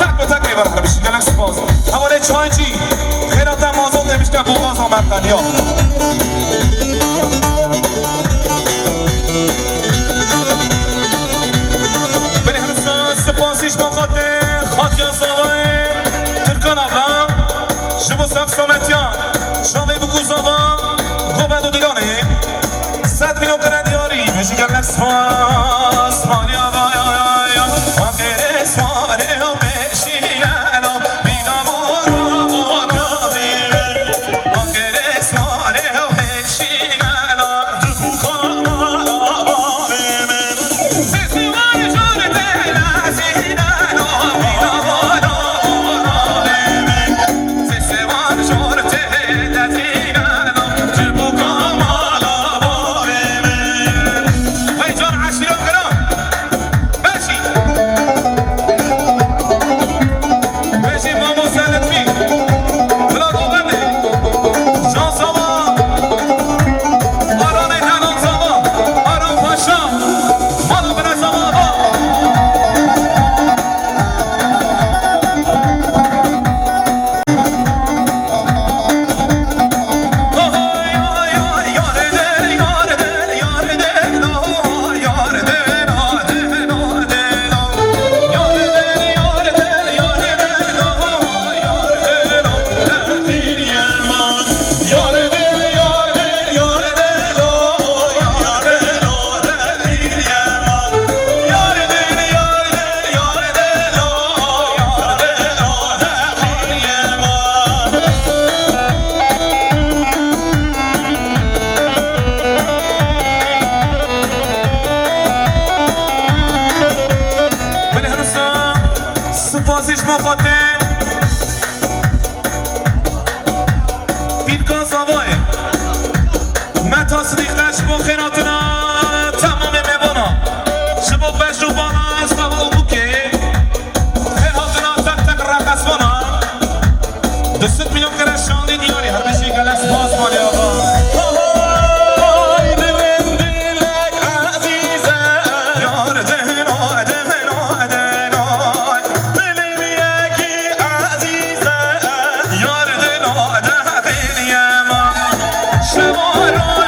تک به تک ایوان بشین گلک سپاس حواله چایچی خیرات هم آزاد نمیشه که بوغاز آمد دنیا بلی هرسان سپاسیش با خاطر خاطی از آقای ترکان آقا شبو سف سامتیان شاوی بکوز آقا گوبند و دیگانه 100 میلیون کرد یاری بشین گلک سپاس مالی آقا سپاسیش مخاطر پیرکان زاوای متا صدیقش با خیراتنا تمام میبانا شبا بش رو بانا از بابا او بوکه خیراتنا تک تک رقص بانا 200 میلیون کرد شاندی دیاری هر بشی گل اسپاس مالی آقا Come on.